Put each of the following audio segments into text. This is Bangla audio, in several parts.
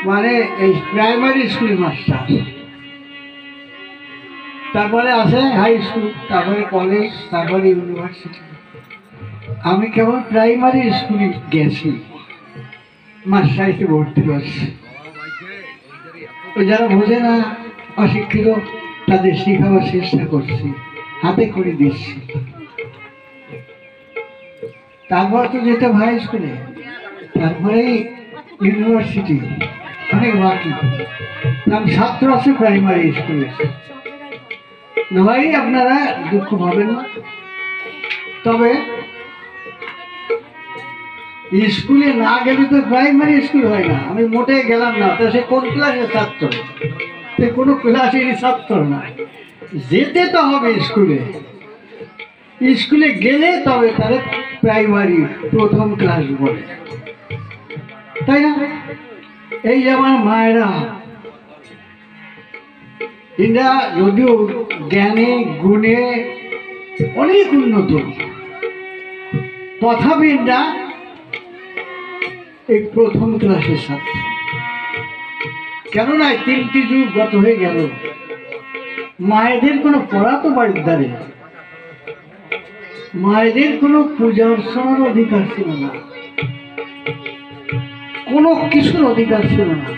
মানে এই প্রাইমারি স্কুল মাস্টার, তারপরে আছে হাই স্কুল, তারপরে কলেজ, তারপরে ইউনিভার্সিটি। আমি কেবল প্রাইমারি স্কুলে গেছি, মাস্টারিতে ভর্তি করছি। যারা বোঝে না, অশিক্ষিত, তাদের শেখাবার চেষ্টা করছি, হাতে করে দিচ্ছি। তারপর তো যেতাম হাই স্কুলে, তারপরে ইউনিভার্সিটি, অনেক বাকি। আমি ছাত্র আছে প্রাইমারি স্কুলে। ভাই আপনারা দুঃখ পাবেন না, তবে স্কুলে না গেলে তো প্রাইমারি স্কুল হয় না। আমি মোটে গেলাম না, তা সে কোন ক্লাসের ছাত্র? সে কোনো ক্লাসেরই ছাত্র না। যেতে তো হবে স্কুলে, স্কুলে গেলে তবে তারা প্রাইমারি প্রথম ক্লাস বলে, তাই না? এই যে আমার মায়েরা, এরা যদিও জ্ঞানে গুণে অনেক উন্নত, তথাপি না এই প্রথম ক্লাসের ছাত্র। কেননা 3টি যুগ গত হয়ে গেল, মায়েদের কোনো পড়া তো বাড়ির দ্বারে, মায়েদের কোনো পূজা অর্চনার অধিকার ছিল না, কোনো কিছুর অধিকার ছিল না।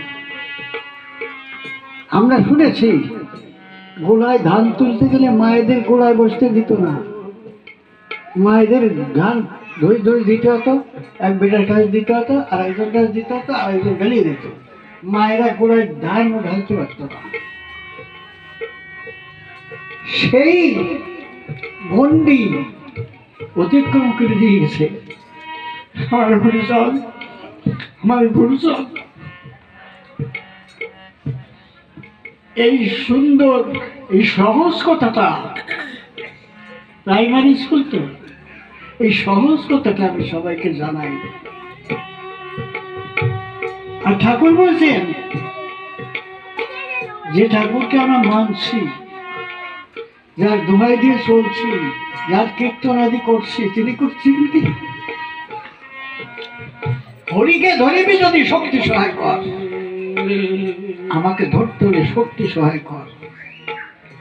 আমরা শুনেছি গোলায় ধান তুলতে গেলে মায়েদের গোলায় বসতে দিত না, মায়েদের ধান ধরে ধরে দিতে হতো, এক বেটার কাছে দিতে হতো, আর একজন কাছে দিতে হতো, আর একজন গালিয়ে দিত। মায়েরা গোলায় ধান ঢালতে পারত না। সেই গণ্ডি অতিক্রম করে দিয়ে গেছে আমার গুরুজন, আমার গুরুজন। এই সুন্দর, এই সহজ কথাটা, প্রাইমারি স্কুল তো, এই সহজ কথাটা আমি সবাইকে জানাই। আর ঠাকুর বলছেন, যে ঠাকুরকে আমরা মানছি, যার দোহাই দিয়ে চলছি, যার কীর্তন আদি করছি, তিনি করছেন কি? হরিকে ধরিবি যদি শক্তি সহায় কর, আমাকে ধরতে হলে শক্তি সহায় কর।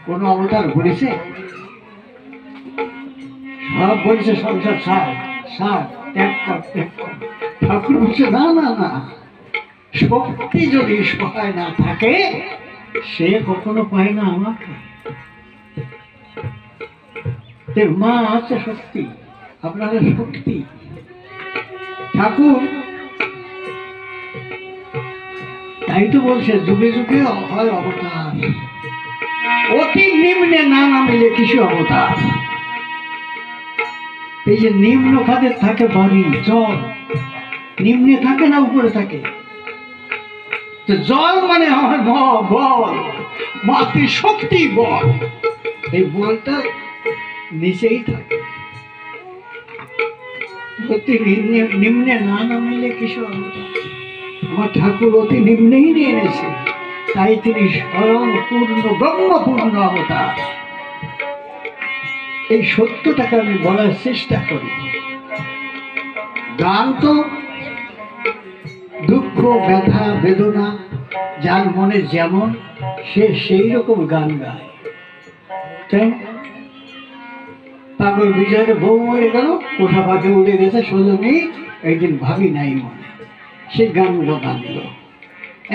কোন অবতার বলেছে? সব বলছে সংসার সার সার, ত্যাগ কর ত্যাগ কর। ঠাকুর বলছে না না না, শক্তি যদি সহায় না থাকে সে কখনো পায় না আমাকে। মা আছে শক্তি, আপনারা শক্তি। ঠাকুর তাই তো বলছে, যুগে যুগে হয় অবতার, অতি নিম্নে না নামিলে কিছু অবতার। এই যে নিম্ন খাদের থাকে বাড়ি, জল নিম্নে থাকে না উপরে থাকে? তো জল মানে আমার বল, মাতৃশক্তি বল, এই বলটা নিচেই থাকে। অতি নিম্নে না নামিলে কিছু অবতার। আমার ঠাকুর অতি নিম্নেই নিয়ে এনেছে, তাই তিনি স্বয়ং পূর্ণ ব্রহ্মপূর্ণ অবতার। এই সত্যটাকে আমি বলার চেষ্টা করি। গান তো দুঃখ ব্যথা বেদনা যার মনে যেমন, সে সেই রকম গান গায়, তাই না? পাগল বিজয়ের বউ মরে গেল, কোথা পাখি উড়ে গেছে, সোজো নেই, একদিন ভাবি নাই মনে, সেই গানগুলো গানলো।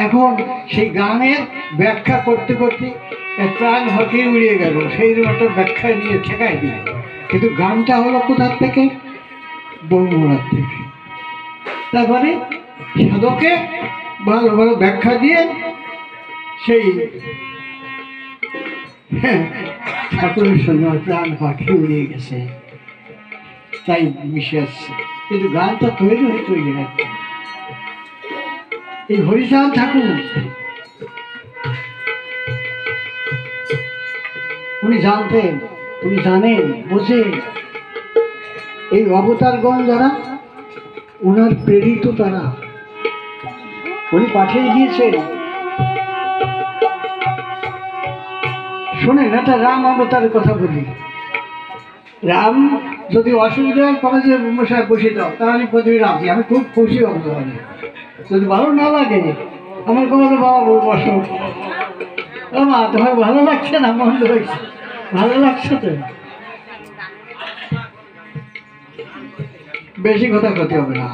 এখন সেই গানের ব্যাখ্যা করতে করতে প্রাণ হকে উড়িয়ে গেল, সেই একটা ব্যাখ্যা নিয়ে ঠেকাই দিল। কিন্তু গানটা হলো কোথার থেকে? বৌমরার থেকে। তারপরে সাধকে ভালো ভালো ব্যাখ্যা দিয়ে সেই ঠাকুরের সঙ্গে প্রাণ পাখি উড়িয়ে গেছে, তাই মিশে আসছে। কিন্তু গানটা তৈরি হয়ে তৈরি রাখছে। এই হরিচাঁদ ঠাকুর উনি জানতেন, উনি জানেন, বোঝেন এই অবতারগণ যারা ওনার প্রেরিত, তারা উনি পাঠিয়ে দিয়েছেন। শোনেন, একটা রাম অবতারের কথা বলি। রাম যদি অসুবিধা হয় কলেজে মশাই বসে দাও, তাহলে প্রতিদিন রাজি, আমি খুব খুশি হব। যদি ভালো না লাগে আমার কোনো বাবা বউ বসো। ও মা, তোমার ভালো লাগছে না? মন্দ হয়েছে, ভালো লাগছে তো? বেশি কথা করতে হবে না।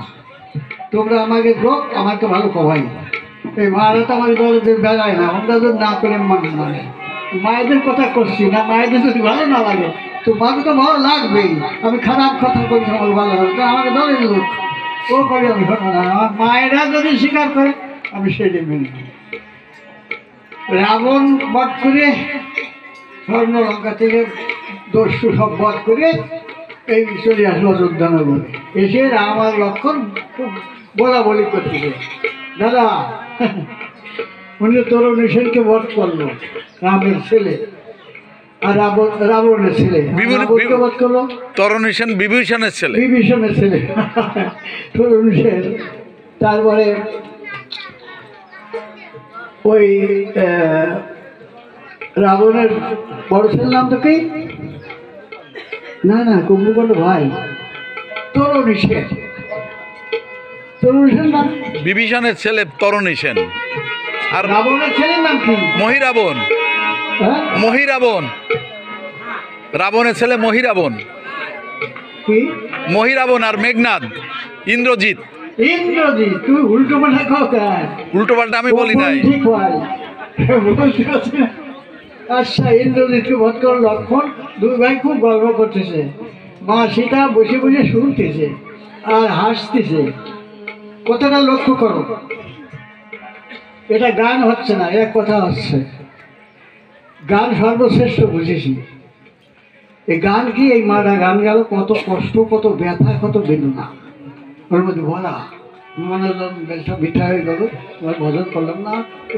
তোমরা আমাকে লোক, আমাকে ভালো কবাই। এই মারা তো আমার দলের বেড়ায় না, আমরা যদি না করে মানে মায়েদের কথা করছি না, মায়েদের যদি ভালো না লাগে তো মাকে তো ভালো লাগবেই। আমি খারাপ কথা বলছি, আমাকে ভালো লাগে তো আমাকে দলের লোক ও করে আমি ঘটনা না। আমার মায়েরা যদি স্বীকার করে আমি সেটি মেনে নিই। রাবণ বধ করে স্বর্ণলঙ্কা থেকে দস্যু সব বধ করে এই চলে আসলো অযোধ্যা নগরে। এসে রাম আর লক্ষ্মণ খুব বলা বলি করতেছে, দাদা উনি তরুণী সেনকে বধ করলো, রামের ছেলে আর রাবণের ছেলে। রাবণকে বধ করলো তরুণী সেন বিভীষণের ছেলে, বিভীষণের ছেলে তরুণী সেন। তারপরে ওই রাবণের বড় ছেলের নাম তো কি? না না, কুম্ভকর্ণ ভাই, তরুণী সেন। তরুণী সেন নাম বিভীষণের ছেলে তরুণী সেন। আর রাবণের ছেলের নাম কি? মহিরাবণ। হ্যাঁ মহিরাবণ, রাবণের ছেলে মহিরাবণ। কি? মহিরাবণ আর মেঘনাদ ইন্দ্রজিৎ। ইন্দ্রজিৎ? তুই উল্টো পাল্টা কথা। উল্টো পাল্টা আমি বলি নাই। ঠিক ভাই, বুঝতে পারছি না। আচ্ছা, ইন্দ্রজিৎকে বধ করে লক্ষ্মণ দুই ভাই খুব গর্ব করতেছে। মা সীতা বসে বসে শুনতেছে আর হাসতেছে। কথাটা লক্ষ্য করো, এটা গান হচ্ছে না, এক কথা হচ্ছে। গান সর্বশ্রেষ্ঠ বুঝেছি। এই গান কি? এই মারা গান গেল, কত কষ্ট, কত ব্যথা, কত বেদনা ওর মধ্যে বলা। মনোজন বেলটা মিঠা হয়ে গেল, তোমার ভজন করলাম না,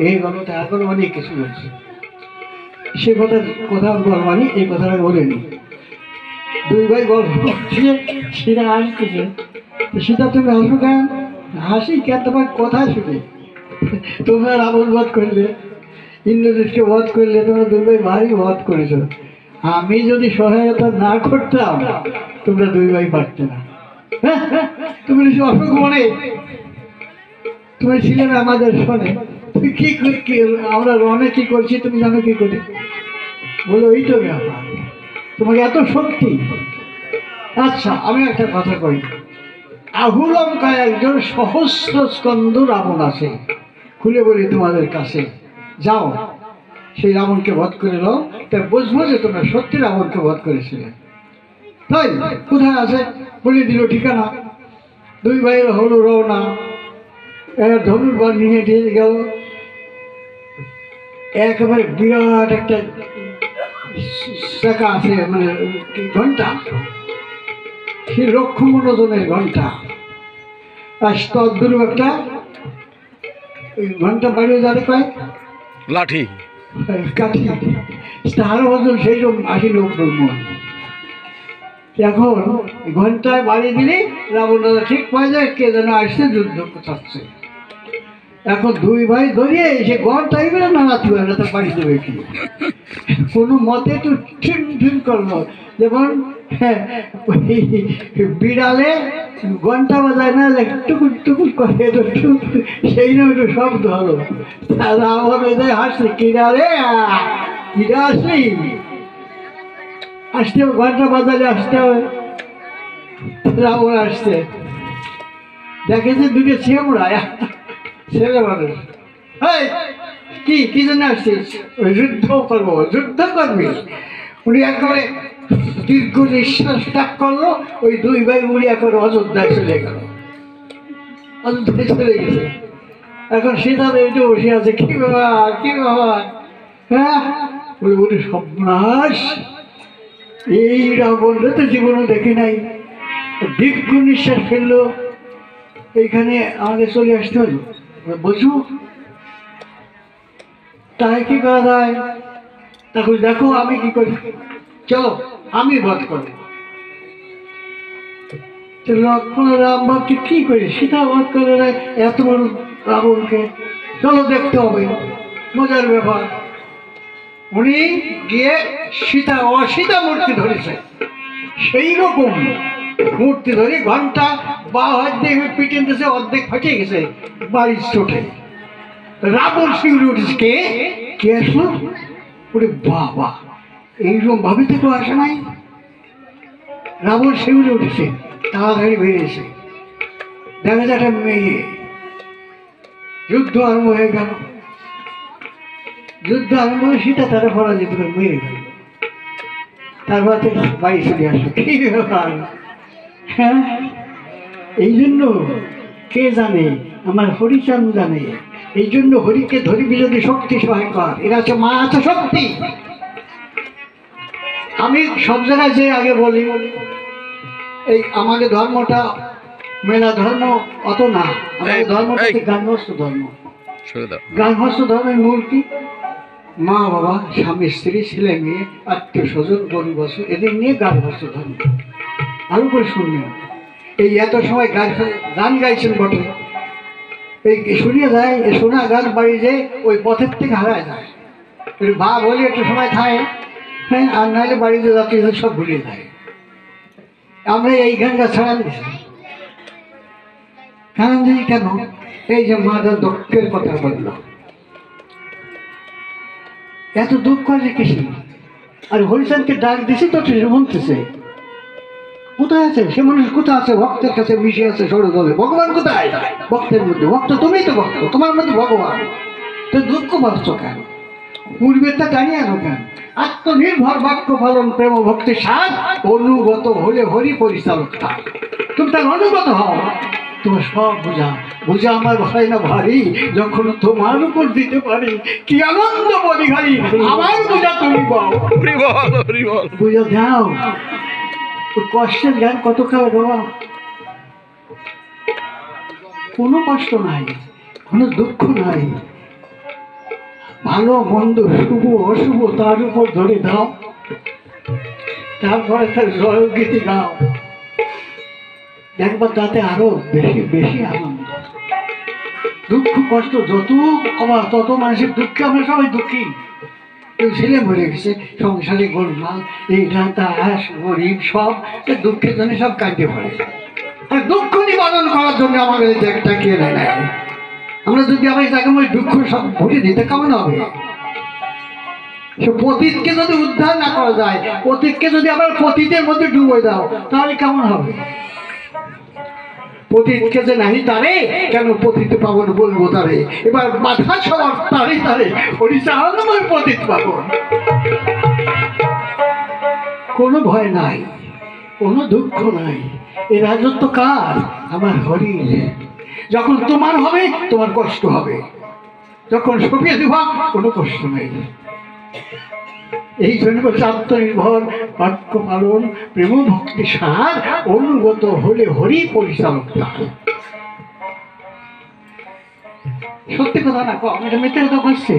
এই গেল তা করো, অনেক কিছু বলছে। সে কথা বলবানি, এই কথাটা বলেনি। দুই ভাই গল্প করছে, সীতা হাসতেছে। সীতা তুমি হাসো কেন? হাসি কেন? তোমার কথা শুনে। তোমরা রাবণ বধ করলে, ইন্দ্রজিৎকে বধ করলে, তোমরা দুই ভাই ভারী বধ করেছো। আমি যদি সহায়তা না করতাম তোমরা দুই ভাই পারতে না। তুমি অসুখ মনে, তুমি ছিলে না আমাদের শোনে। তুমি কি আমরা রনে কি করছি তুমি জানো কি করে? বলো এই তো ব্যাপার, তোমাকে এত শক্তি। আচ্ছা, আমি একটা কথা কই। আহুলঙ্কায় একজন সহস্র স্কন্ধ রাবণ আছে, খুলে বলি তোমাদের কাছে। যাও সেই রাবণকে বধ করে নাও, তাই বুঝবো যে তোমরা সত্যি রাবণকে বধ করেছিলে। তাই কোথায় আছে বলে দিল ঠিকানা। দুই ভাইয়ের হলো রওনা, ধনুর্বাণ নিয়ে দিয়ে গেল। একেবারে বিরাট একটা চাকা আছে, মানে ঘন্টা, সেই লক্ষ্মণোজনের ঘন্টা। আর তদ্দুর একটা ঘন্টা বাড়িয়ে যাবে কয় লাঠি কাঠি, তারও ওজন সেই রকম 80-90 মণ। এখন ঘন্টায় বাড়িয়ে দিলে রাবণ দাদা ঠিক পাওয়া যায় কে যেন আসছে, যুদ্ধ চাচ্ছে। এখন দুই ভাই ধরিয়ে সে ঘন্টা এবারে নাড়াতে পারে না, তার বাড়ি দেবে কি? কোনো মতে একটু ঠিন ঠিন করলো, যেমন বিড়ালে ঘন্টা বাজায় না, টুকুর টুকুর করে একটু, সেই জন্য একটু শব্দ হলো। রাবণ বেজায় হাসছে, কিরা রে, কিরা আসলি? আসতে হবে, ঘন্টা বাজালে আসতে হবে। রাবণ আসছে, দেখেছে দুটো ছেমড়া, ছেলে মানুষ। কি কি জন্য আসছিস? যুদ্ধ করবো। যুদ্ধ করবি? উনি একেবারে দীর্ঘ নিঃশ্বাস ত্যাগ করলো। ওই দুই ভাই উনি এখন অযোধ্যায় চলে গেল, অযোধ্যায় চলে গেছে। এখন সীতা দেবী বসে আছে, কি বাবা, কি বাবা? হ্যাঁ, উনি সর্বনাশ, এই রাবণরা তো জীবনে দেখি নাই। দীর্ঘ নিঃশ্বাস ফেললো, এইখানে আমাদের চলে আসতে হলো। বুঝু তাই কি করা যায়? তখন দেখো আমি কি করি, চলো আমি বধ করবো। লক্ষ্মণ রাম ভাবছি কি করি, সীতা বধ করে এত বড় রাবণকে, চলো দেখতে হবে, মজার ব্যাপার। উনি গিয়ে সীতা অসীতা মূর্তি ধরেছে, সেই রকম মূর্তি ধরে ঘন্টা বা হাত দিয়ে পিটিয়ে দিয়েছে, অর্ধেক ফাটিয়ে গেছে বাড়ির চোটে। রাবণ শিউরে উঠেছে, কে কে আসলো? ওরে বাবা, এইরকম ভাবে তো আসে নাই। রাবণ শিউরে উঠেছে, তাড়াতাড়ি বেরিয়েছে, দেখা যায় একটা মেয়ে। যুদ্ধ আরম্ভ হয়ে গেল। যুদ্ধ আরম্ভ হয়ে সীতা তারা পরাজিত করে মেরে গেল। তারপর বাড়ি চলে আসলো। কি ব্যাপার? হ্যাঁ, এই জন্য কে জানে? আমার হরিচাঁদ জানে। এই জন্য হরিকে ধরিবি যদি শক্তি সহায় কর। এরা হচ্ছে মা আছে শক্তি। আমি সব জায়গায় যে আগে বলি, এই আমাদের ধর্মটা মেলা ধর্ম অত না। আমাদের ধর্মটা গার্হস্থ ধর্ম। গার্হস্থ ধর্মের মূল কি? মা বাবা, স্বামী স্ত্রী, ছেলে মেয়ে, আত্মীয় স্বজন, গরু বছর, এদের নিয়ে গার্হস্থ ধর্ম। ভালো করে শুনলেন। এই এত সময় গান গাইছেন বটে, এই শুনিয়ে যায়, শোনা গান বাড়ি যে ওই পথের থেকে হারায় যায়। বা বলি একটু সময় থাকে, হ্যাঁ, আর নাহলে বাড়িতে যাতে সব ভুলে যায়। আমরা এই গানটা ছাড়ান দিছি। কারণ দিই কেন? এই যে মাদার দুঃখের কথা বলল, এত দুঃখ করে কিছু। আর হরিচাঁদকে ডাক দিছি তো সে শুনতেছে। কোথায় আছে সে মানুষ? কোথায় আছে? ভক্তের কাছে মিশে আছে সরদলে। ভগবান কোথায়? ভক্তের মধ্যে। ভক্ত তুমি তো ভক্ত, তোমার মধ্যে ভগবান। তো দুঃখ পাচ্ছ কেন? পূর্বেরটা জানিয়ে আনো কেন? আত্মনির্ভর বাক্য পালন প্রেম ভক্তি সার, অনুগত হলে হরি পরিচালক থাক। তুমি তার অনুগত হও, তোমার সব বোঝা বোঝা আমার হয় না ভারী, যখন তোমার উপর দিতে পারি কি আনন্দ বলি ভারী। আমার বোঝা তুমি পাও, বুঝা দাও। কষ্টের জ্ঞান কত খাবে বাবা? কোনো কষ্ট নাই, কোনো দুঃখ নাই। ভালো মন্দ, শুভ অশুভ তার উপর ধরে দাও, তারপরে তার জয়গীতি গাও, দেখবার তাতে আরো বেশি বেশি আনন্দ। দুঃখ কষ্ট যত অবাক তত মানুষের দুঃখে আমরা সবাই দুঃখী। কেউ ছেলে মরে গেছে, সংসারে গোলমাল, এইটা তাস গরিব, সব দুঃখের জন্য সব কাটতে পারে। আর দুঃখ নিবারণ করার জন্য আমাদের তাকিয়ে নেয় না। আমরা যদি আবার তাকে দুঃখ সব ভুলে দিতে কেমন হবে? সে পতিতকে যদি উদ্ধার না করা যায়, পতিতকে যদি আবার পতিতের মধ্যে ডুবে দাও, তাহলে কেমন হবে? পতিতকে যে নাহি তারে, কেন পতিত পাবন বলবো তারে। এবার মাথা সবার তারে তারে, হরিচাঁদ আমার পতিত পাবন। কোনো ভয় নাই, কোনো দুঃখ নাই। এই রাজত্ব কার? আমার হরির। যখন তোমার হবে তোমার কষ্ট হবে, যখন সপিয়ে দেবা কোনো কষ্ট নেই। এই জন্য আত্মনির্ভর বাক্য পালন প্রেম ভক্তি সার, অনুগত হলে হরি পরিচালক তার। সত্যি কথা না, আমি মিথ্যে কথা বলছি?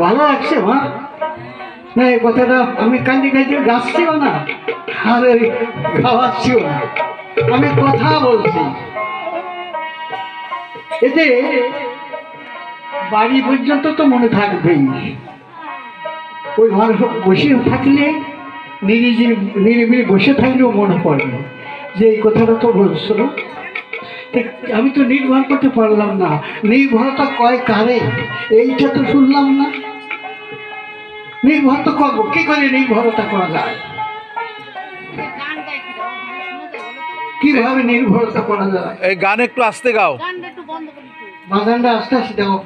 ভালো লাগছে মা? না, এই কথাটা আমি কান্দি কান্দি গাচ্ছিও না, আর গাওয়াচ্ছিও না, আমি কথা বলছি। এতে বাড়ি পর্যন্ত তো মনে থাকবেই। ওই মানুষ বসে থাকলে, নিরিবিলি বসে থাকলেও মনে পড়বে যে এই কথাটা তো বলছিল। আমি তো নির্ভর করতে পারলাম না। নির্ভরতা কয় কারে, এইটা তো শুনলাম না। নির্ভর তো করবো কি করে? নির্ভরতা করা যায় কিভাবে? নির্ভরতা করা যায়। এই গান একটু আস্তে গাও, বাজানটা আস্তে আস্তে দাও,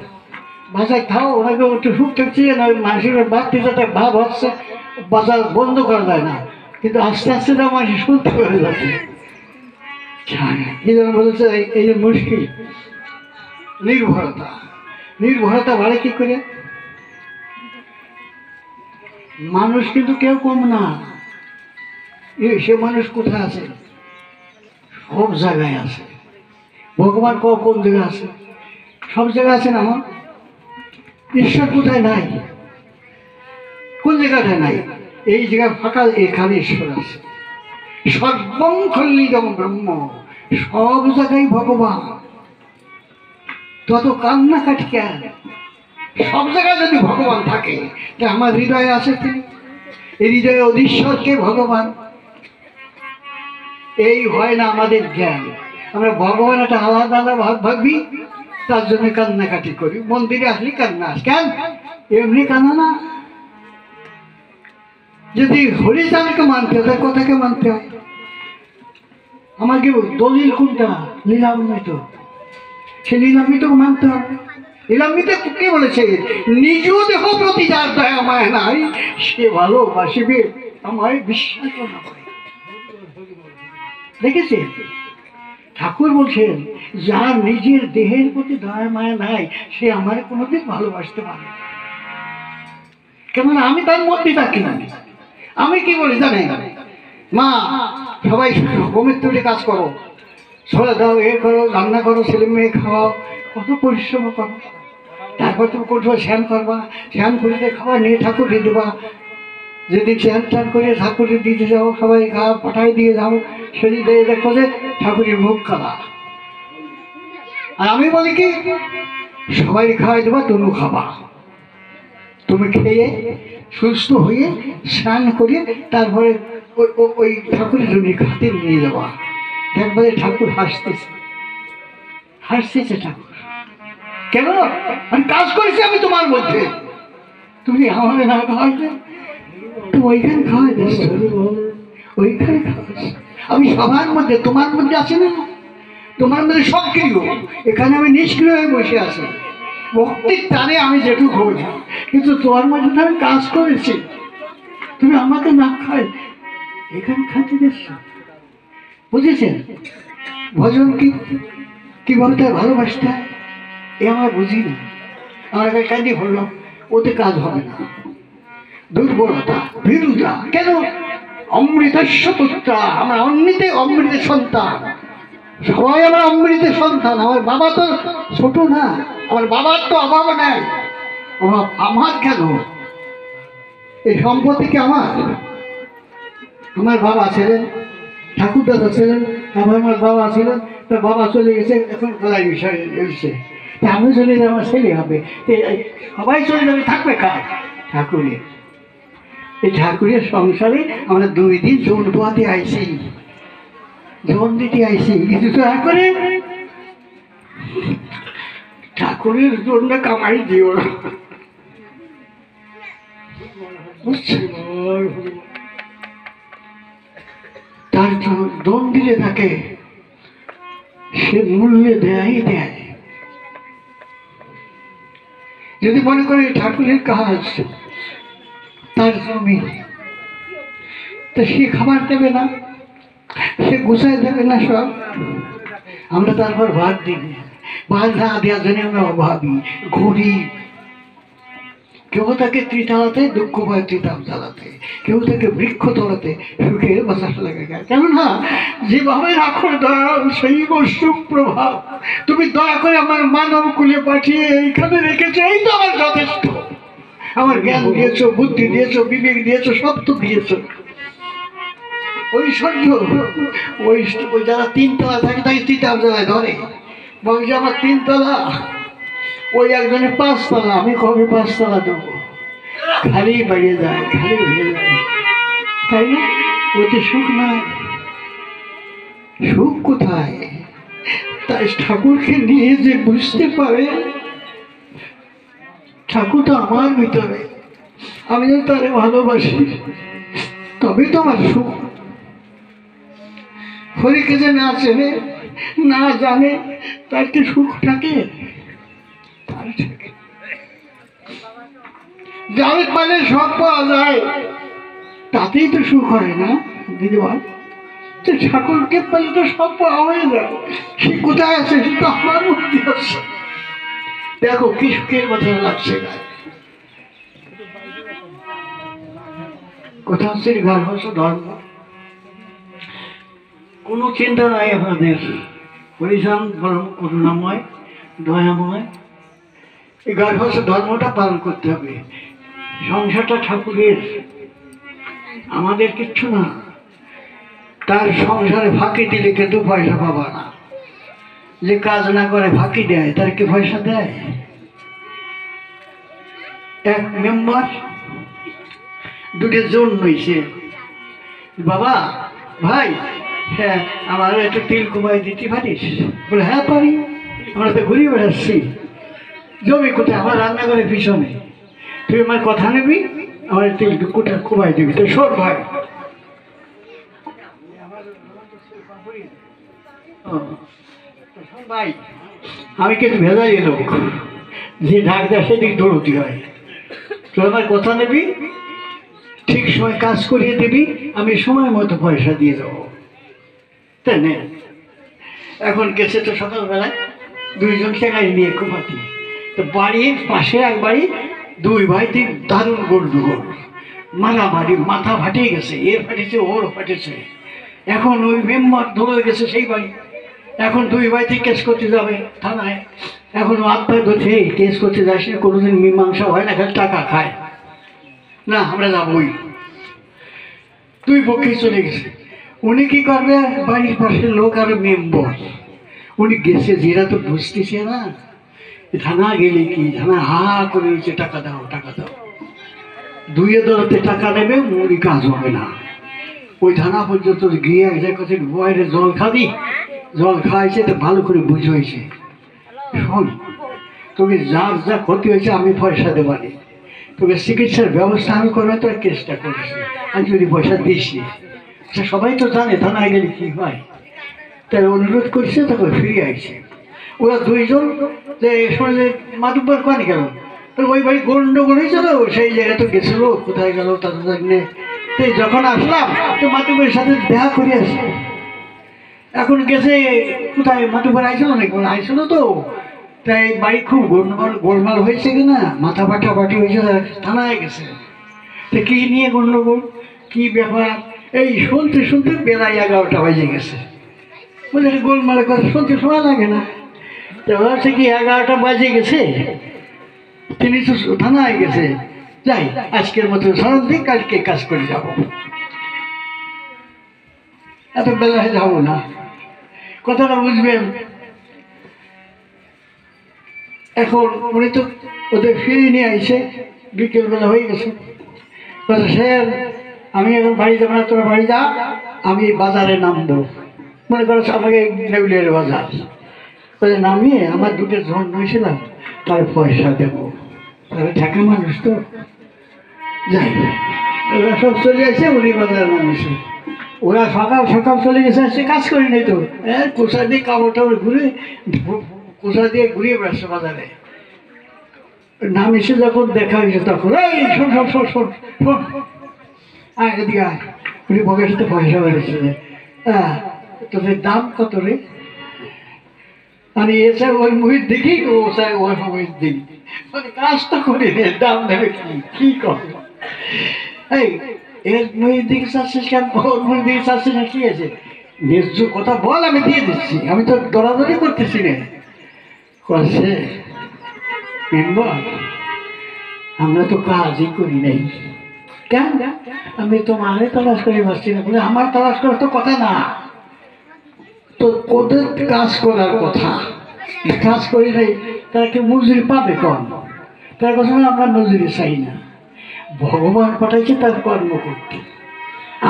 বাসায় খাও। ওনাকে একটু সুখ থাকছে না, মানুষের বাড়তি যাতে ভাব হচ্ছে, বাজার বন্ধ করা যায় না, কিন্তু আস্তে আস্তে দাও, মানুষ শুনতে পারে যাচ্ছে। কি যেন বলেছে, এই যে মুশকিল নির্ভরতা। নির্ভরতা বাড়ে কি করে? মানুষ কিন্তু কেউ কম না। সে মানুষ কোথায় আছে? সব জায়গায় আছে। ভগবান কোন জায়গায় আছে? সব জায়গায় আছে না? আমার ঈশ্বর কোথায় নাই? কোন জায়গাটা নাই? এই জায়গায় ফাঁকা, এখানে ঈশ্বর আছে। সর্বং খল্লিদং ব্রহ্ম, সব জায়গায় ভগবান। তত কান্নাকাটি কেন? সব জায়গায় যদি ভগবান থাকে, আমার হৃদয়ে আছে তিনি। এই হৃদয়ে অধীশ্বরকে ভগবান। এই হয় না আমাদের জ্ঞান। আমরা ভগবান একটা আলাদা আলাদা ভাবি, তার জন্য কান্নাকাটি করি, মন্দিরে আসলে কান্না আস। কেন এমনি কান্না না, যদি হরিচাঁদকে মানতে হয় তার কথাকে মানতে হয়। আমাকে দলিল কোনটা? লীলামৃত। সে লীলামৃত মানতে হবে। লীলামৃত কে বলেছে? নিজ দেহ প্রতি যার দয়া মায়া নাই, সে ভালোবাসিবে আমায় বিশ্বাস না করে। দেখেছে ঠাকুর বলছেন, যার নিজের দেহের প্রতি দয়া মায়া নাই সে আমার কোনোদিন ভালোবাসতে পারে না। কেননা আমি তার মধ্যে থাকি না। আমি কি বলি জানেন, মা সবাই ঘুমের তুলে কাজ করো, ছড়া দাও, এ করো, রান্না করো, ছেলে মেয়ে খাওয়াও, কত পরিশ্রম করো, তারপর তুমি কোথাও স্নান করবা, স্নান করিতে খাবার নিয়ে ঠাকুরে দেবা। যেদিন স্নান টান করে ঠাকুরে দিতে যাও, সবাই খাওয়া পাঠাই দিয়ে যাও, সেদিন দেখো যে ঠাকুরের মুখ খাওয়া। আর আমি বলি কি, সবাই খাওয়াই দেবা, তুমি খাবা। তুমি খেয়ে সুস্থ হয়ে স্নান করে তারপরে ওই ঠাকুরের জন্য খাতে নিয়ে যাওয়া। দেখবে ঠাকুর হাসতেছে, হাসতেছে ঠাকুর। কেন? আমি কাজ করেছি আমি তোমার মধ্যে, তুমি আমাদের না খাওয়াইতে, তুমি ওইখানে খাওয়াই দিচ্ছ, ওইখানে খাওয়াচ্ছ। আমি সবার মধ্যে, তোমার মধ্যে আছি না, তোমার মধ্যে সক্রিয়, এখানে আমি নিষ্ক্রিয় হয়ে বসে আছি। ভক্তির টানে আমি যেটুকু হই, কিন্তু তোমার মধ্যে তো আমি কাজ করেছি, তুমি আমাকে না খাই এখানে খাতে দিচ্ছ। বুঝেছেন ভজন কি বলতে হয়, ভালোবাসতে হয়, এ আমরা বুঝি না। আমার কাজে হলো, ওতে কাজ হবে না। দুর্বলতা, ভীরুতা। কেন? অমৃতস্য পুত্র, আমরা অমৃতের সন্তান, সবাই আমার অমৃতের সন্তান। আমার বাবা তো ছোট না, আমার বাবার তো অভাব নেই। অভাব আমার কেন? এই সম্পত্তি কি আমার? আমার বাবা ছিলেন, ঠাকুর দাদা ছিলেন, আমার বাবা ছিলেন, তার বাবা চলে গেছে, এখন খোলাই বিষয় এসছে, আমি চলে যাবো, আমার ছেলে হবে, সবাই চলে যাবে, থাকবে কার? ঠাকুরের। এই ঠাকুরের সংসারে আমরা 2 দিন জোন বোয়াতে আইছি, জোন দিতে আইছি, কিন্তু দয়া করে ঠাকুরের জন্য কামাই দিও না, বুঝছেন? তার দোন দিলে তাকে সে মূল্য দেয় দেয়। যদি মনে করি ঠাকুরের কাজ, তার জমি, তা সে খাবার দেবে না, সে গুছাই দেবে না সব, আমরা তারপর ভাত দিই। ভাত না দেওয়ার জন্য আমরা অভাবী, গরিব। কেউ তাকে ত্রিতালাতে দুঃখ পায়, ত্রিতাল তালাতে, কেউ তাকে বৃক্ষ তলাতে সুখে বাতাস লাগে। কেননা যেভাবে রাখো দয়াল সেই সুখ প্রভাব, তুমি দয়া করে আমার মানব কুলে পাঠিয়ে এইখানে রেখেছো, এই তো আমার যথেষ্ট। আমার জ্ঞান দিয়েছো, বুদ্ধি দিয়েছো, বিবেক দিয়েছো, সব তো দিয়েছো। ঐশ্বর্য, ওই যারা 3 তলা থাকে তাকে 3 তলায় ধরে, বলছে আমার 3 তলা, ওই একজনে 5 তলা, আমি কবে 5 তলা দেবো? খালি বেড়ে যায়, খালি বেড়ে যায়, তাই না? ওতে সুখ নাই। সুখ কোথায়? তাই ঠাকুরকে নিয়ে যে বুঝতে পারে ঠাকুর তো আমার ভিতরে, আমি যদি তারে ভালোবাসি তবেই তো আমার সুখ। হরিকে যে না চেনে, না জানে, তার কি সুখ থাকে? তার থাকে। যার মানে সব পাওয়া যায় তাতেই তো সুখ হয় না দিদিভাই। ঠাকুরকে পেলে তো সব পাওয়া হয়ে যায়। সে কোথায় আছে? সে তো আমার মধ্যে আছে। দেখো কি সুখের কথা লাগছে। কোথা হচ্ছে গর্ভস্থ ধর্ম, কোনো চিন্তা নাই আপনাদের। হরিচাঁদ পরম করুণাময়, দয়াময়। এই গর্ভস্থ ধর্মটা পালন করতে হবে। সংসারটা ঠাকুরের, আমাদের কিচ্ছু না। তার সংসারে ফাঁকি দিলে কিন্তু পয়সা পাবা না। যে কাজ না করে ফাঁকি দেয় তার কি পয়সা দেয়? এক মেম্বার 2 জন হয়েছে, বাবা ভাই, হ্যাঁ আমার একটু তেল কমাই দিতে পারিস? বলে হ্যাঁ পারি। আমরা তো ঘুরিয়ে বেড়াচ্ছি। জমি কোথায়? আমার রান্নাঘরের পিছনে। তুই আমার কথা নিবি, আমার একটু কোটা কোবাই দিবি। তো সর ভাই। ভাই আমি কিন্তু ভেজাই লোক, যে ঢাক দেয় সেদিক দৌড়তি হয়। তুই আমার কথা নেবি, ঠিক সময় কাজ করিয়ে দিবি, আমি সময় মতো পয়সা দিয়ে দেবো। তাই না? এখন গেছে তো সকালবেলায় দুইজন ঠেকাই নিয়ে কুমাতি, তো বাড়ির পাশে এক বাড়ি, দুই ভাই তিন দারুণ গন্ডগোল, মারামারি, মাথা ফাটিয়ে গেছে, এর ফাটেছে ওর ফাটেছে। এখন ওই মেম্বার ধরে গেছে সেই বাড়ি, এখন দুই ভাই থেকে কেস করতে যাবে থানায়। এখন আত্মায় ধরছে, এই কেস করতে যাস না, কোনোদিন মীমাংসা হয় না, খালি টাকা খায় না, আমরা যাবই। দুই পক্ষেই চলে গেছে। উনি কি করবে? বাড়ির পাশের লোক আর মেম্বার, উনি গেছে, যেটা তো বুঝতেছে না। থানা গেলে কি, থানা হা করে নিচ্ছে, টাকা দাও টাকা দাও। দুইয়ে দলতে টাকা নেবে, উনি কাজ হবে না। ওই থানা পর্যন্ত গিয়ে এক জায়গায় বাইরে জল খাবি, জল খাওয়াইছে, তো ভালো করে বুঝাইছে, শোন তোকে যার যা ক্ষতি হয়েছে আমি পয়সা দেবানি, তোকে চিকিৎসার ব্যবস্থা আমি করবে, তোর কেসটা করিস, আমি যদি পয়সা দিস নি। সবাই তো জানে থানায় গেলে কি হয়। তাই অনুরোধ করছে, তখন ফিরে আসছে। ওরা দুইজন যে শুনলে মাতুব্বর কানে গেল, তো ওই বাড়ি গন্ডগোল হয়েছিল, সেই জায়গায় তো গেছিল, কোথায় গেল তাদের জন্যে। তাই যখন আসলাম তো মাতুব্বরের সাথে দেখা করে আসছে। এখন গেছে কোথায়, মাতুব্বর আইছিল নাকি? আইছিল তো। তাই বাড়ি খুব গোলমাল হয়েছে কিনা, মাথা ফাটাফাটি হয়েছে, থানায় গেছে। তো কি নিয়ে গন্ডগোল, কি ব্যাপার, এই শুনতে শুনতে বেলা 11টা বেজে গেছে। বলে গোলমালের কথা শুনতে শোনা লাগে না। তো ভাবছে কি 11টা বাজে গেছে, তিনি তো থানায় গেছে, যাই আজকের মতো সারান দিন, কালকে কাজ করে যাব, এত বেলায় যাবো না। কথাটা বুঝবেন। এখন উনি তো ওদের ফিরিয়ে নিয়ে আইসে, বিকেলবেলা হয়ে গেছে। স্যার আমি এখন বাড়ি যাবো না, তোরা বাড়ি যা, আমি বাজারে নামবো। মনে করো আমাকে লেগুলিয়ার বাজার নামিয়ে আমার দুটো ঝড় নিয়েছিলাম, তার পয়সা দেবো। তাহলে ঢাকা মানুষ তো, যাই ওরা সব চলে আসে, উনি বাজারে নামিয়েছে। ওরা সকাল সকাল চলে গেছে, সে কাজ করি নাই তো, কোষা দিয়ে কাপড় টাপড় ঘুরে, কোষা দিয়ে ঘুরিয়ে বেড়াচ্ছে বাজারে। নামিয়েছে যখন দেখা হয়েছে, তখন এই শোন শোন শোন শোন শোন, এদিকে আয়। উনি পকেটে পয়সা বেড়েছে, হ্যাঁ তোদের দাম কত রে? আমি এসে ওই মুহিত দেখি, ও স্যার ওই মুহিত দেখি, মানে কাজ তো করি রে, দাম নেবে কি করবো? এই এর মুহিত দিকে চাচ্ছিস কেন, ওর মুহিত দিকে চাচ্ছিস না, কি আছে? ন্যায্য কথা বল, আমি দিয়ে দিচ্ছি, আমি তো দরাদরি করতেছি না। করছে মেম্বার, আমরা তো কাজই করি নাই, কেন? আমি তোমারে তালাশ করে বসছি না। বলে আমার তালাশ করার তো কথা না, তো ওদের কাজ করার কথা। কাজ করি নাই, তারা কি মজুরি পাবে কম? তার কথা আমরা মজুরি চাই না, ভগবান পাঠাইছে তার কর্ম করতে।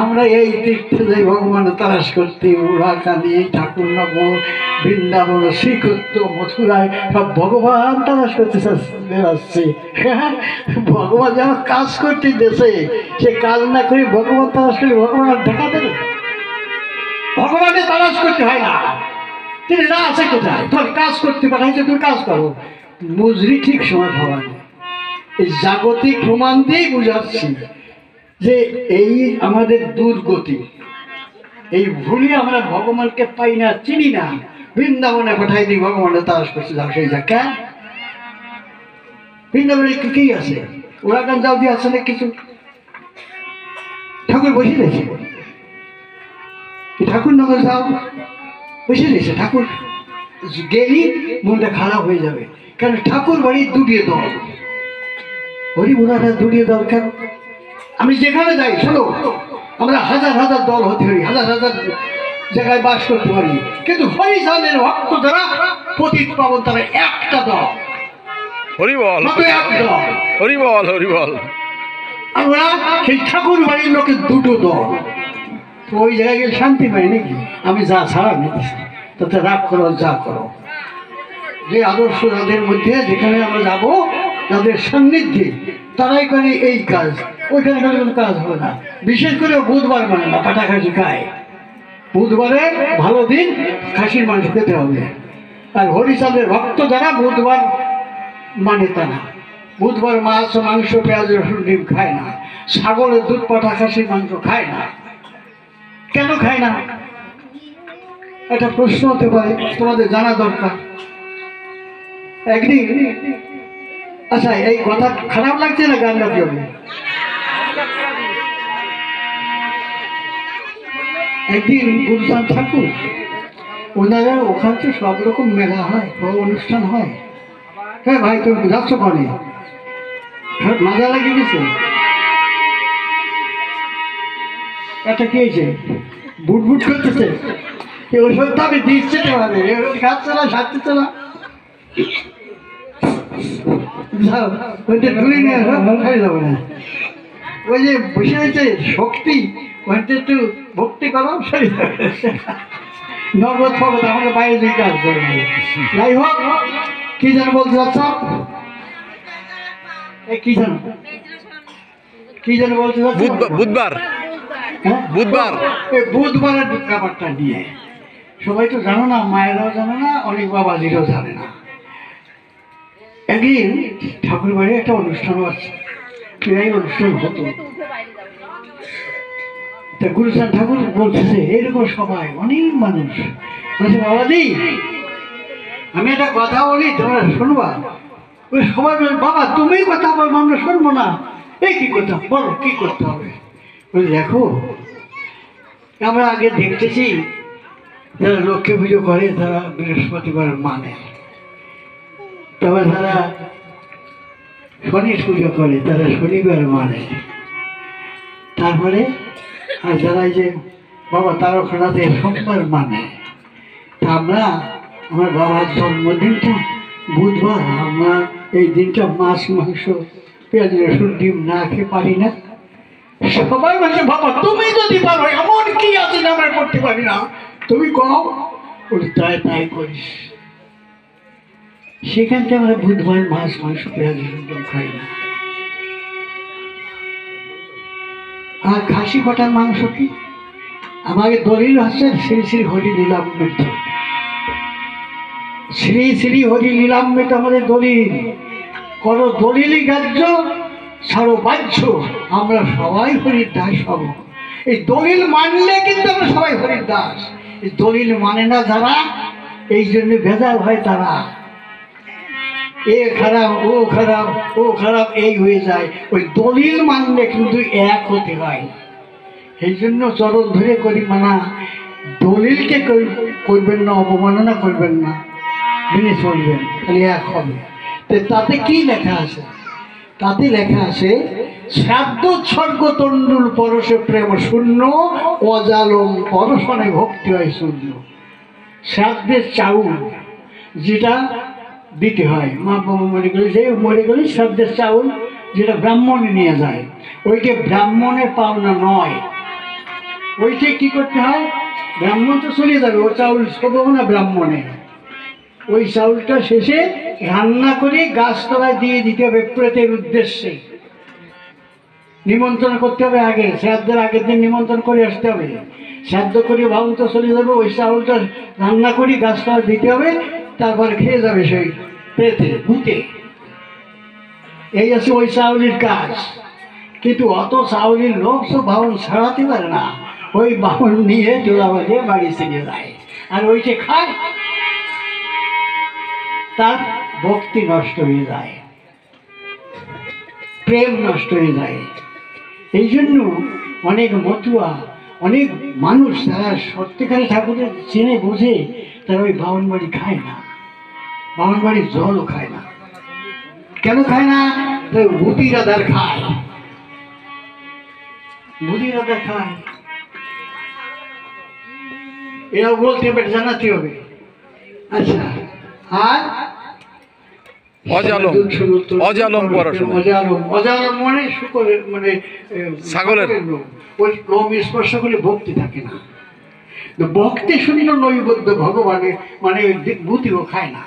আমরা এই দেখতে যাই ভগবানের তালাশ করতে, ওরাকানি, ঠাকুরনগর, বৃন্দাবন, শ্রীক্ষেত্র, মথুরায়, সব ভগবান তালাশ করতে বেড়াচ্ছে। ভগবান যেমন কাজ করতে দেশে, সে কাজ না করে ভগবান তালাশ করে ভগবান দেখা দেবে? ভগবানের তালাশ করতে হয় না, তিনি না আছে কোথায়, তোর কাজ করতে পাঠাইছে, তুমি কাজ করো, মজুরি ঠিক সময় পাওয়া যায়। এই জাগতিক প্রমাণ দিয়েই বুঝাচ্ছি যে এই আমাদের দুর্গতি, এই ভুলে আমরা ভগবানকে পাই না, চিনি না। বৃন্দাবনে পাঠাই দিই, ভগবানের তালাশ করছে, যাও সেই যা। কেন বৃন্দাবনে কি আছে? ওরা গান যাও দিয়ে আছে না কিছু? ঠাকুর বসে রয়েছে, ঠাকুর নগর যাও বসে রয়েছে, ঠাকুর গেলি মনটা খারাপ হয়ে যাবে। কারণ ঠাকুর বাড়ি দুটিয়ে দল, হরি বোনারা দুটিয়ে দল। কেন? আমি যেখানে যাই, শোনো, আমরা হাজার হাজার দল হতে পারি, হাজার হাজার জায়গায় বাস করতে পারি, কিন্তু হরিজনের ভক্ত যারা পতিত পাবন, তারা একটা দল। হরিবল এক দল, হরিবল হরিবল। আমরা সেই ঠাকুর বাড়ির লোকের দুটো দল। তো ওই জায়গায় গিয়ে শান্তি পাই নাকি? আমি যা ছাড়া নিতেছি, তাতে রাগ করো, যা করো, যে আদর্শ যাদের মধ্যে যেখানে আমরা যাব, তাদের সান্নিধ্যে তারাই করে এই কাজ, ওইখানে করে কোনো কাজ হবে না। বিশেষ করে বুধবার মানে না, কাটা খাসি খায়। বুধবারে ভালো দিন, খাসির মাংস খেতে হবে। আর হরিচাঁদের ভক্ত যারা বুধবার মানে তারা বুধবার মাছ মাংস পেঁয়াজ রসুন ডিম খায় না, ছাগলের দুধ পাঠা খাসির মাংস খায় না। কেন খায় না? একটা প্রশ্ন হতে পারে, তোমাদের জানা দরকার। একদিন, আচ্ছা এই কথা খারাপ লাগছে না গান গাতে হবে? একদিন গুরুচাঁদ ঠাকুর ওনারা ওখান থেকে সব রকম মেলা হয়, বড় অনুষ্ঠান হয়। হ্যাঁ ভাই, তুমি যাচ্ছ কনে? মজা লাগিয়ে গেছে? এটা কি হয়েছে? বুট বুট করতেছে? ওষুধ তো আমি দিচ্ছে না, খাচ্ছে না, সারতেছে না। যাও, ওইটা দূরে নিয়ে হয়ে যাবে না। ওই যে বসে আছে শক্তি, ওইটা একটু ভক্তি করো, সরি নগদ ফগত আমাকে বাইরে দিয়ে কাজ করে। যাই হোক, কি যেন বলতে চাচ্ছ? কি যেন বলতে চাচ্ছ? বুধবার হ্যাঁ, বুধবার এই বুধবারের ব্যাপারটা নিয়ে সবাই তো জানো না, মায়েরাও জানে না, অনেক বাবাজিরাও জানে না। একদিন ঠাকুর বাড়ি একটা অনুষ্ঠান আছে, এই অনুষ্ঠান হতো। তা গুরুচাঁদ ঠাকুর বলতেছে এরকম সবাই অনেক মানুষ বলছে, বাবাজি আমি একটা কথা বলি, তোমরা শুনবা? ওই সবাই বলে, বাবা তুমি কথা বলবো, আমরা শুনবো না। এই কি কথা বলো, কি করতে হবে? বলে, দেখো আমরা আগে দেখতেছি যারা লক্ষ্মী পুজো করে তারা বৃহস্পতিবার মানে, তারপর যারা শনি পুজো করে তারা শনিবার মানে, তারপরে আর যারা এই যে বাবা তারকনাথে সোমবার মানে। তা আমরা আমার বাবার জন্মদিনটা বুধবার, আমরা এই দিনটা মাছ মাংস পেঁয়াজ রসুন ডিম না খেয়ে পারি না। সবাই বলছে, বাবা তুমি যদি পারো, এমন কি আছে না আমরা করতে পারি না, তুমি কও। তাই তাই করিস। সেখান থেকে আমরা বুধবার মাছ মাংস পেঁয়াজ রসুন ডিম খাই না। আর খাসি কটার মাংস কি? আমাকে দলিল হচ্ছে শ্রী শ্রী হরি লীলামৃত, শ্রী শ্রী হরি লীলামৃত আমাদের দলিল। কোন দলিলই গ্রাহ্য, ছাড়ো বাহ্য, আমরা সবাই হরির দাস হব। এই দলিল মানলে কিন্তু আমরা সবাই হরির দাস। এই দলিল মানে না যারা, এই জন্য ভেজাল হয় তারা। এ খারাপ, ও খারাপ, ও খারাপ, এই হয়ে যায়। ওই দলিল মানলে কিন্তু এক হতে হয়। এই জন্য চরণ ধরে করি মানা, দলিলকে করবেন না, অবমাননা করবেন না, মেনে চলবেন, তাহলে এক হবে। তাতে কি লেখা আছে? তাতে লেখা আছে, শ্রাদ্ধ উৎসর্গ তণ্ডুল পরশে প্রেম শূন্য, অজালম পরশনে ভক্তি হয় শূন্য। শ্রাদ্ধের চাউল যেটা দিতে হয়, মা বাবা মরে গেলে, যে মরে গেলে শ্রাদ্ধের চাউল যেটা ব্রাহ্মণে নিয়ে যায়, ওইটা ব্রাহ্মণের পাওনা নয়। ওইটা কি করতে হয়? ব্রাহ্মণ তো চলে যাবে, ও চাউল শোধবো না ব্রাহ্মণে। ওই চাউলটা শেষে রান্না করে গাছতলায় দিয়ে দিতে হবে প্রেতের উদ্দেশ্যে। নিমন্ত্রণ করতে হবে আগে, শ্রাদ্ধের আগের দিন নিমন্ত্রণ করে আসতে হবে। শ্রাদ্ধ করে ভাবু তো চলে যাবে, ওই চাউলটা রান্না করে গাছতলায় দিতে হবে, তারপরে খেয়ে যাবে সেই প্রেতে ভূতে। এই আছে ওই চাউলের কাজ। কিন্তু অত চাউলের লোক তো বাউন ছাড়াতে পারে না, ওই বাউন নিয়ে চোলা বাজে বাড়ি চলে যায়, আর ওইটা খায়, তার ভক্তি নষ্ট হয়ে যায়, প্রেম নষ্ট হয়ে যায়। এই জন্য অনেক মতুয়া, অনেক মানুষ তারা সত্যিকারে ঠাকুরের চেনে বোঝে, তারা ওই বাউন বাড়ি খায় না, বাউন বাড়ির জলও খায় না। কেন খায় না? বুদ্ধি রাধার খায়, বুদ্ধি রাধার খায়। এরাও বলতে হবে, জানাতে হবে। আচ্ছা, আর অজালম পরশনে, অজালম মানে শুকরের, মানে ছাগলের ওই লোম স্পর্শ করলে ভক্তি থাকে না। ভক্তি শূন্য নৈবেদ্য ভগবানের, মানে বুদ্ধিও খায় না।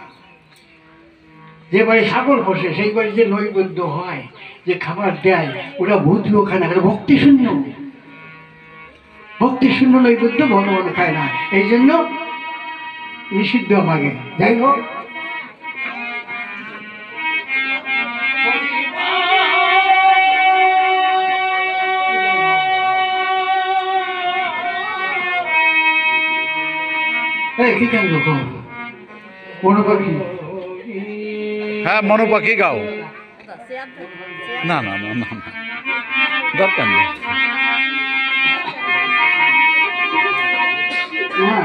যে বাড়ি ছাগল বসে সেই বাড়ি যে নৈবেদ্য হয়, যে খাবার দেয়, ওরা ভূতিও খায় না, ভক্তি শূন্য। ভক্তি শূন্য নৈবেদ্য ভগবান খায় না, এই জন্য নিষিদ্ধ মাগে। যাই হোক, কি কেন কোনো পাখি হ্যাঁ মনোপাখি গাও। না না না না না, দরকার নেই। না